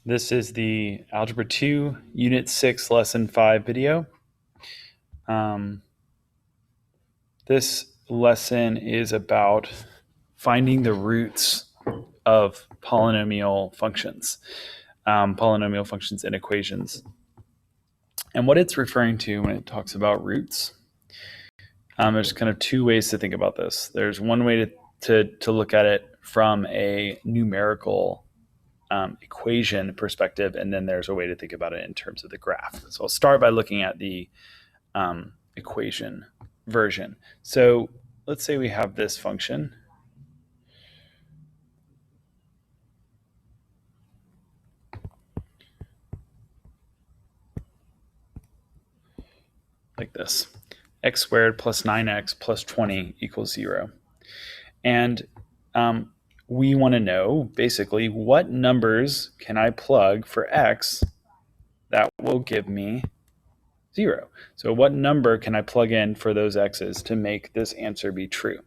This is the Algebra 2, Unit 6, Lesson 5 video. This lesson is about finding the roots of polynomial functions and equations. And what it's referring to when it talks about roots, there's kind of two ways to think about this. There's one way to look at it from a numerical equation perspective, and then there's a way to think about it in terms of the graph. So I'll start by looking at the equation version. So let's say we have this function. Like this, x squared plus 9x plus 20 equals 0. And we want to know basically what numbers can I plug for x that will give me 0. So what number can I plug in for those x's to make this answer be true?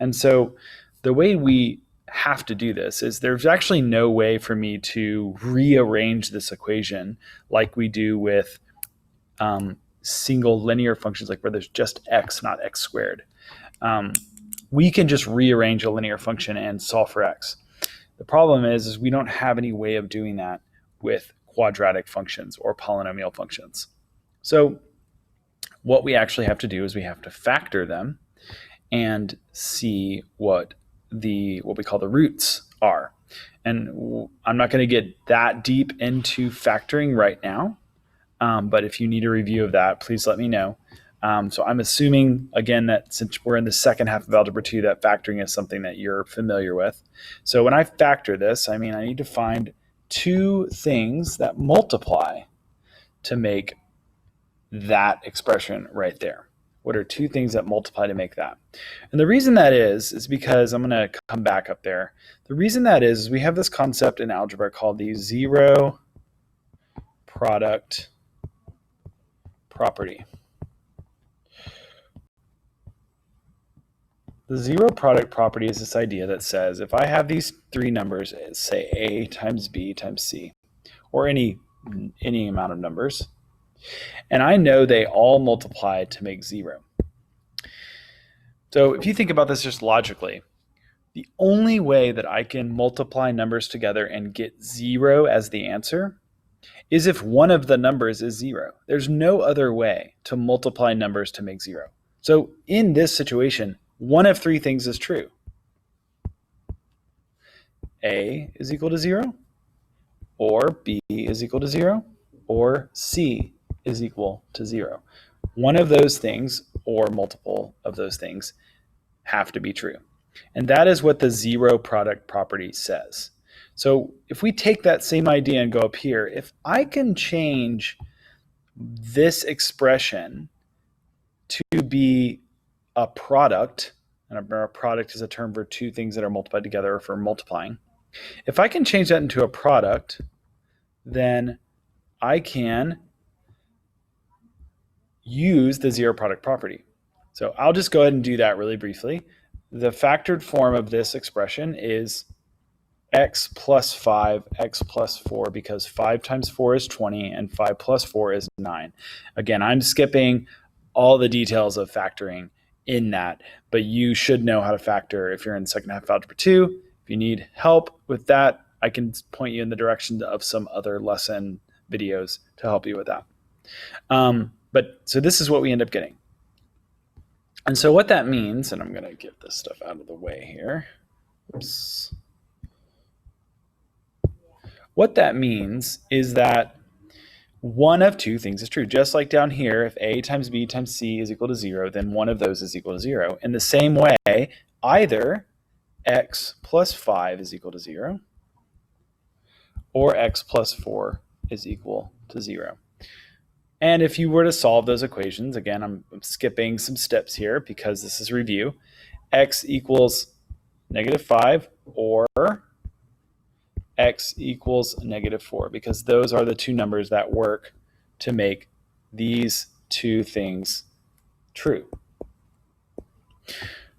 And so the way we have to do this is there's actually no way for me to rearrange this equation like we do with single linear functions, like where there's just x, not x squared. We can just rearrange a linear function and solve for x. The problem is we don't have any way of doing that with quadratic functions or polynomial functions. So what we actually have to do is we have to factor them and see what we call the roots are. And I'm not going to get that deep into factoring right now, but if you need a review of that, please let me know. So I'm assuming, again, that since we're in the second half of Algebra 2, that factoring is something that you're familiar with. So when I factor this, I need to find two things that multiply to make that expression right there. What are two things that multiply to make that? And the reason that is because I'm going to come back up there. The reason that is we have this concept in algebra called the zero product property. The zero product property is this idea that says if I have these three numbers, say a times b times c, or any amount of numbers, and I know they all multiply to make 0. So if you think about this just logically, the only way that I can multiply numbers together and get 0 as the answer is if one of the numbers is 0. There's no other way to multiply numbers to make 0. So in this situation, one of three things is true. A is equal to 0, or B is equal to 0, or C is equal to 0. One of those things, or multiple of those things, have to be true. And that is what the zero product property says. So if we take that same idea and go up here, if I can change this expression to be a product, and a product is a term for two things that are multiplied together or for multiplying. If I can change that into a product, then I can use the zero product property. So I'll just go ahead and do that really briefly. The factored form of this expression is x plus 5, x plus 4, because 5 times 4 is 20 and 5 plus 4 is 9. Again, I'm skipping all the details of factoring in that, but you should know how to factor if you're in the second half of Algebra 2. If you need help with that, I can point you in the direction of some other lesson videos to help you with that. So this is what we end up getting. And so what that means, and I'm going to get this stuff out of the way here. Oops. What that means is that one of two things is true. Just like down here, if a times b times c is equal to 0, then one of those is equal to 0. In the same way, either x plus 5 is equal to 0, or x plus 4 is equal to 0. And if you were to solve those equations, again, I'm skipping some steps here because this is review, x equals -5 or x equals -4, because those are the two numbers that work to make these two things true.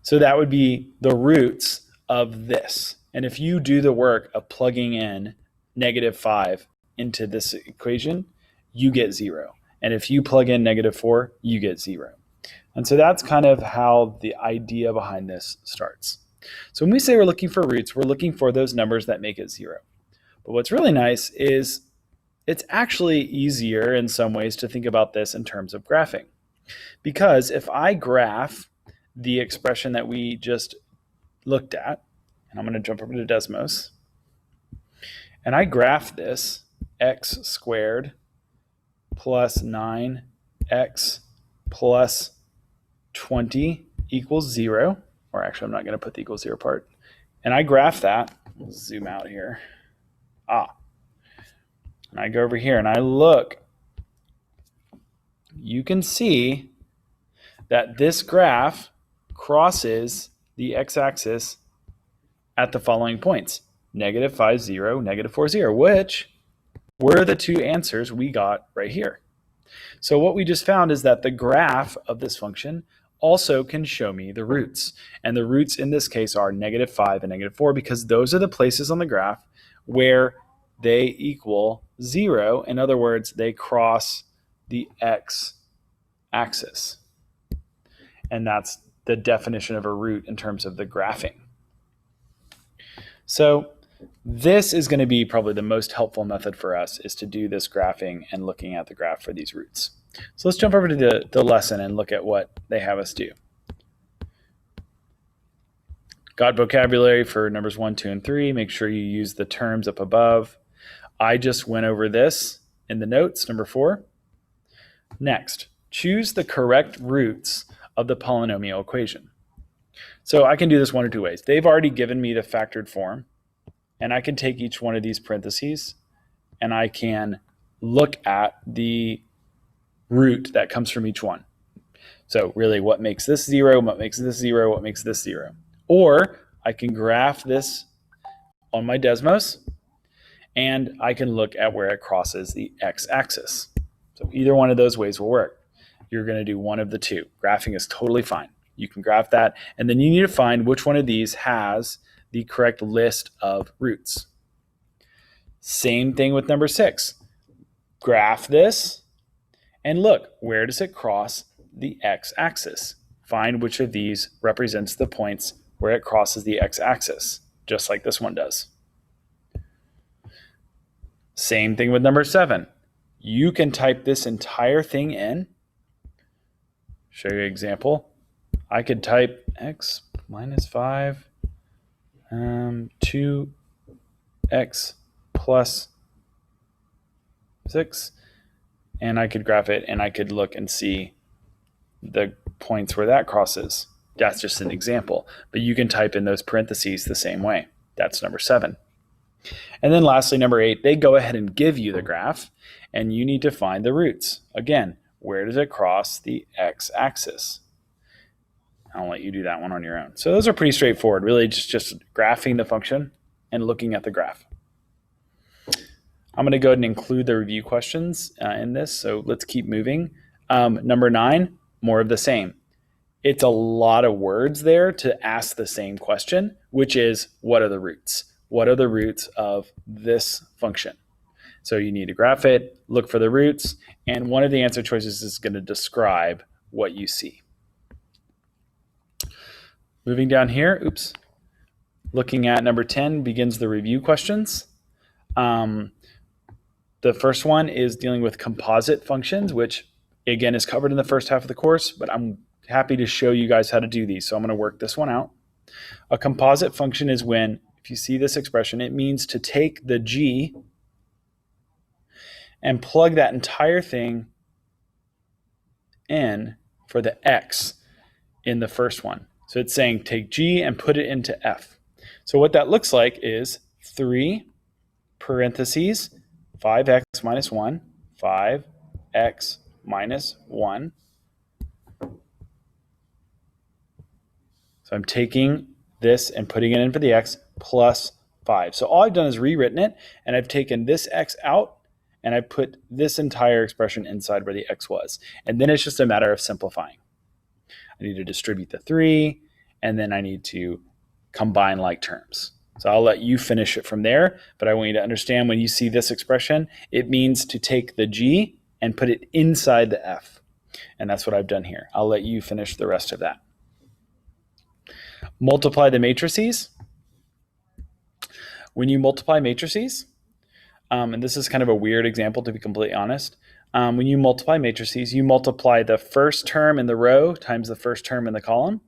So that would be the roots of this. And if you do the work of plugging in -5 into this equation, you get 0. And if you plug in -4, you get 0. And so that's kind of how the idea behind this starts. So when we say we're looking for roots, we're looking for those numbers that make it 0. But what's really nice is it's actually easier in some ways to think about this in terms of graphing. Because if I graph the expression that we just looked at, and I'm going to jump over to Desmos, and I graph this x squared plus 9x plus 20 equals 0, or actually I'm not going to put the equals 0 part, and I graph that. We'll zoom out here. And I go over here and I look. You can see that this graph crosses the x-axis at the following points: -5, 0, -4, 0, which were the two answers we got right here. So what we just found is that the graph of this function also can show me the roots. And the roots in this case are -5 and -4, because those are the places on the graph where they equal 0. In other words, they cross the x-axis. And that's the definition of a root in terms of the graphing. So this is going to be probably the most helpful method for us, is to do this graphing and looking at the graph for these roots. So let's jump over to the lesson and look at what they have us do. Got vocabulary for numbers 1, 2, and 3. Make sure you use the terms up above. I just went over this in the notes, number 4. Next, choose the correct roots of the polynomial equation. So I can do this one or two ways. They've already given me the factored form, and I can take each one of these parentheses and I can look at the root that comes from each one. So really, what makes this 0, what makes this 0, what makes this 0. Or I can graph this on my Desmos, and I can look at where it crosses the x-axis. So either one of those ways will work. You're going to do one of the two. Graphing is totally fine. You can graph that, and then you need to find which one of these has the correct list of roots. Same thing with number 6. Graph this, and look, where does it cross the x-axis? Find which of these represents the points where it crosses the x-axis, just like this one does. Same thing with number 7. You can type this entire thing in. Show you an example. I could type x minus 5, 2x plus 6, and I could graph it, and I could look and see the points where that crosses. That's just an example, but you can type in those parentheses the same way. That's number 7. And then lastly, number 8, they go ahead and give you the graph, and you need to find the roots. Again, where does it cross the x-axis? I'll let you do that one on your own. So those are pretty straightforward, really just graphing the function and looking at the graph. I'm going to go ahead and include the review questions in this, so let's keep moving. Number 9, more of the same. It's a lot of words there to ask the same question, which is, what are the roots? What are the roots of this function? So you need to graph it, look for the roots, and one of the answer choices is going to describe what you see. Moving down here, looking at number 10 begins the review questions. The first one is dealing with composite functions, which again is covered in the first half of the course, but I'm happy to show you guys how to do these. So I'm going to work this one out. A composite function is when, if you see this expression, it means to take the g and plug that entire thing in for the x in the first one. So it's saying take g and put it into f. So what that looks like is 3 parentheses 5x minus 1, 5x minus 1. So I'm taking this and putting it in for the x plus 5. So all I've done is rewritten it, and I've taken this x out, and I put this entire expression inside where the x was. And then it's just a matter of simplifying. I need to distribute the 3, and then I need to combine like terms. So I'll let you finish it from there, but I want you to understand when you see this expression, it means to take the g and put it inside the f. And that's what I've done here. I'll let you finish the rest of that. Multiply the matrices. When you multiply matrices, and this is kind of a weird example to be completely honest, when you multiply matrices, you multiply the first term in the row times the first term in the column,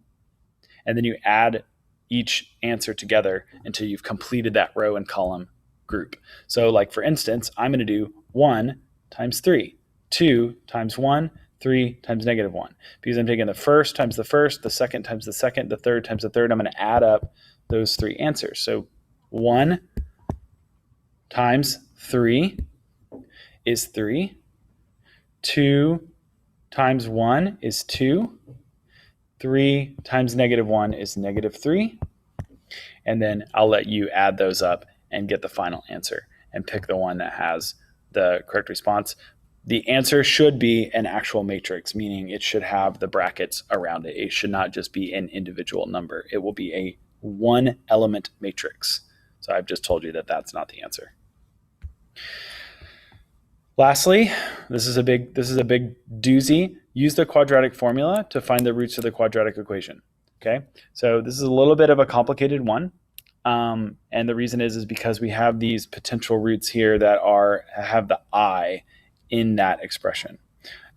and then you add each answer together until you've completed that row and column group. So like for instance, I'm going to do 1 times 3, 2 times 1, 3 times negative 1. Because I'm taking the first times the first, the second times the second, the third times the third. I'm going to add up those three answers. So 1 times 3 is 3. 2 times 1 is 2. 3 times negative 1 is negative 3. And then I'll let you add those up and get the final answer and pick the one that has the correct response. The answer should be an actual matrix, meaning it should have the brackets around it. It should not just be an individual number. It will be a one element matrix. So I've just told you that that's not the answer. Lastly, this is a big doozy. Use the quadratic formula to find the roots of the quadratic equation. Okay, so this is a little bit of a complicated one, and the reason is because we have these potential roots here that have the I in that expression,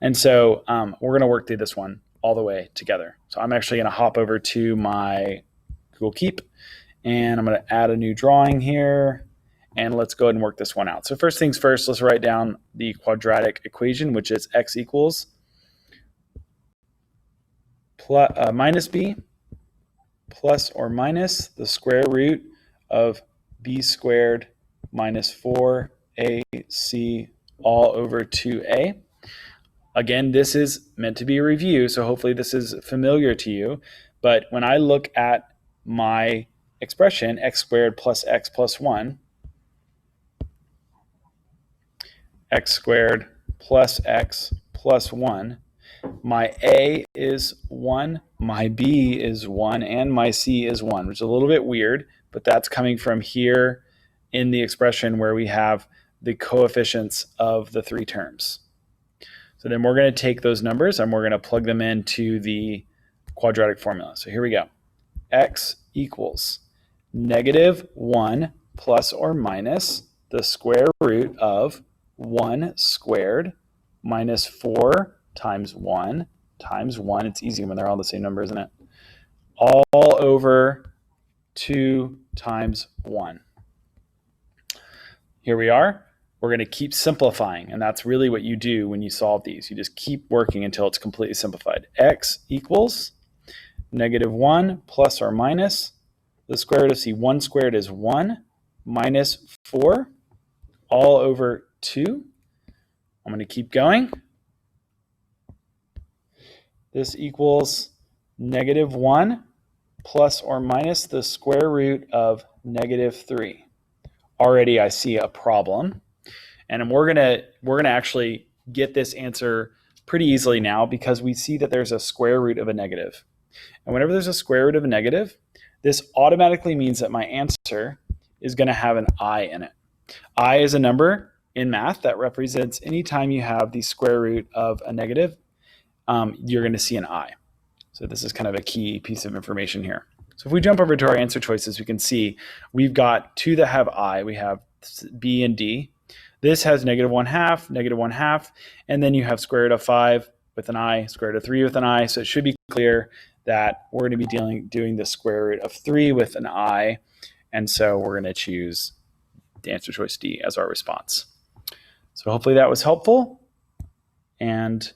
and so we're going to work through this one all the way together. So I'm actually going to hop over to my Google Keep, and I'm going to add a new drawing here. And let's go ahead and work this one out. So first things first, let's write down the quadratic equation, which is x equals minus b plus or minus the square root of b squared minus 4ac all over 2a. Again, this is meant to be a review, so hopefully this is familiar to you. But when I look at my expression, x squared plus x plus 1, x squared plus x plus 1. My a is 1, my b is 1, and my c is 1, which is a little bit weird, but that's coming from here in the expression where we have the coefficients of the three terms. So then we're going to take those numbers and we're going to plug them into the quadratic formula. So here we go. X equals negative 1 plus or minus the square root of 1 squared minus 4 times 1 times 1. It's easy when they're all the same number, isn't it? All over 2 times 1. Here we are. We're going to keep simplifying, and that's really what you do when you solve these. You just keep working until it's completely simplified. X equals negative 1 plus or minus the square root of c. 1 squared is 1 minus 4 all over 2. I'm going to keep going. This equals negative 1 plus or minus the square root of negative 3. Already I see a problem. And we're gonna actually get this answer pretty easily now because we see that there's a square root of a negative. And whenever there's a square root of a negative, this automatically means that my answer is going to have an I in it. I is a number in math that represents any time you have the square root of a negative, you're going to see an I. So this is kind of a key piece of information here. So if we jump over to our answer choices, we can see we've got two that have I. We have B and D. This has negative 1/2, negative 1/2, and then you have square root of 5 with an I, square root of 3 with an I. So it should be clear that we're going to be doing the square root of 3 with an I, and so we're going to choose the answer choice D as our response. So hopefully that was helpful, and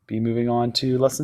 be moving on to lesson